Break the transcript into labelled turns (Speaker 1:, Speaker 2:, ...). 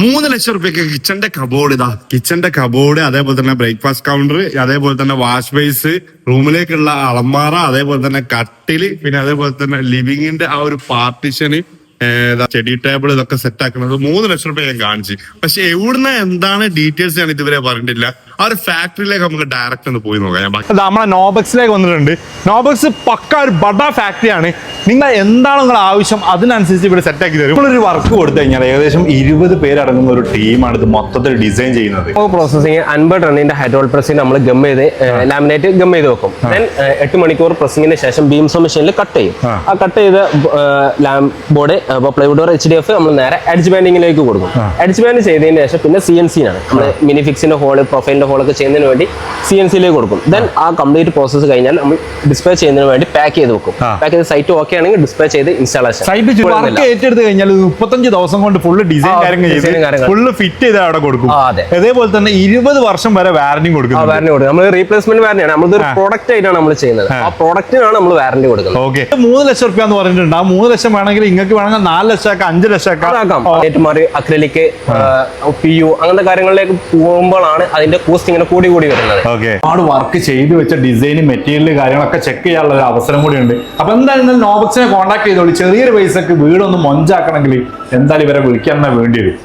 Speaker 1: 3,00,000 കിച്ചന്റെ cupboard. കിച്ചന്റെ cupboard, അതേപോലെ തന്നെ breakfast counter, അതേപോലെ തന്നെ വാഷ് ബേസ്, റൂമിലേക്കുള്ള അളമാറ, അതേപോലെ തന്നെ കട്ടില്, പിന്നെ അതേപോലെ തന്നെ ലിവിങ്ങിന്റെ ആ ഒരു പാർട്ടിഷന്, സ്റ്റഡി ടേബിൾ, ഇതൊക്കെ സെറ്റ് ആക്കുന്നത് 3,00,000 ഞാൻ കാണിച്ചു. പക്ഷെ എവിടുന്ന എന്താണ് ഡീറ്റെയിൽസ് ഞാൻ ഇതുവരെ പറഞ്ഞിട്ടില്ല. ആ ഒരു ഫാക്ടറിയിലേക്ക് നമുക്ക് ഡയറക്റ്റ് ഒന്ന് പോയി നോക്കാം.
Speaker 2: നമ്മളെ നോബക്സിലേക്ക് വന്നിട്ടുണ്ട്. നോബക്സ് പക്ക ഒരു ബഡ ഫാക്ടറിയാണ്. നിങ്ങൾ എന്താണ് നിങ്ങളുടെ ആവശ്യം അതിനനുസരിച്ച് ഇവിടെ സെറ്റ് ആക്കി തരും. ഒരു വർക്ക് കൊടുത്തു കഴിഞ്ഞാൽ ഏകദേശം 20 പേരടങ്ങുന്ന ഒരു ടീമാണ് ഇത് മൊത്തത്തിൽ ഡിസൈൻ ചെയ്യുന്നത്.
Speaker 3: പ്രോസസിങ് 50 ടണ്ണിന്റെ ഹൈഡ്രോൾ പ്രസ്സിന് നമ്മൾ ഗം ചെയ്ത് ലാമിനേറ്റ് ഗം ചെയ്ത് വെക്കും. ദെൻ 8 മണിക്കൂർ പ്രസ്സിങ്ങിന് ശേഷം ബീംസോ മെഷീനിൽ കട്ട് ചെയ്യും. ആ കട്ട് ചെയ്ത ബോർഡ് പ്ലൈവുഡ് HDF നമ്മൾ നേരെ എഡ്ജ് ബാൻഡിങ്ങിലേക്ക് കൊടുക്കും. എഡ്ജ് ബാൻഡ് ചെയ്തതിന് ശേഷം പിന്നെ CNC ആണ് നമ്മൾ മിനിഫിക്സിന്റെ ഹോള്, പ്രൊഫൈലിന്റെ ഹോളൊക്കെ ചെയ്യുന്നതിന് വേണ്ടി CNC-യിലേക്ക് കൊടുക്കും. ദെൻ ആ കംപ്ലീറ്റ് പ്രോസസ്സ് കഴിഞ്ഞാൽ നമ്മൾ ഡിസ്പ്ലേ ചെയ്യുന്നതിന് വേണ്ടി പാക്ക് ചെയ്ത് വെക്കും. പാക്ക് ചെയ്ത് സൈറ്റ് ഓക്കെ ആണെങ്കിൽ ഡിസ്പ്ലേ ചെയ്ത് ഇൻസ്റ്റാളേഷൻ
Speaker 2: ഏറ്റെടുത്ത് കഴിഞ്ഞാൽ 35 ദിവസം കൊണ്ട് ഫുള്ള് ഡിസൈൻ കാര്യങ്ങൾ ഫുള്ള് ഫിറ്റ് ചെയ്ത് അവിടെ കൊടുക്കും. അതേപോലെ തന്നെ 20 വർഷം വരെ വാറന്റി കൊടുക്കും.
Speaker 3: നമ്മൾ റീപ്ലേസ്മെന്റ് വാറന്റിയാണ്. നമ്മളൊരു പ്രോഡക്റ്റ് ആയിട്ടാണ് നമ്മൾ ചെയ്യുന്നത്. ആ പ്രോഡക്റ്റിനാണ് നമ്മൾ വാറന്റി കൊടുക്കുന്നത്.
Speaker 2: ഓക്കെ, 3,00,000 എന്ന് പറഞ്ഞിട്ടുണ്ട്. ആ 3,00,000 വേണമെങ്കിൽ നിങ്ങൾക്ക് വേണമെങ്കിൽ 4,00,000 5,00,000
Speaker 3: അക്രിലിക്, PU അങ്ങനത്തെ കാര്യങ്ങളിലേക്ക് പോകുമ്പോഴാണ് അതിന്റെ കോസ്റ്റ് ഇങ്ങനെ കൂടി വരുന്നത്.
Speaker 2: ഒരുപാട് വർക്ക് ചെയ്തു വെച്ച ഡിസൈൻ, മെറ്റീരിയൽ കാര്യങ്ങളൊക്കെ ചെക്ക് ചെയ്യാനുള്ള ഒരു അവസരം കൂടി ഉണ്ട്. അപ്പൊ എന്തായാലും നോബക്സിനെ കോൺടാക്ട് ചെയ്തോളൂ. ചെറിയൊരു പൈസക്ക് വീടൊന്ന് മൊഞ്ചാക്കണമെങ്കിൽ എന്തായാലും ഇവരെ വിളിക്കാൻ വേണ്ടി വരും.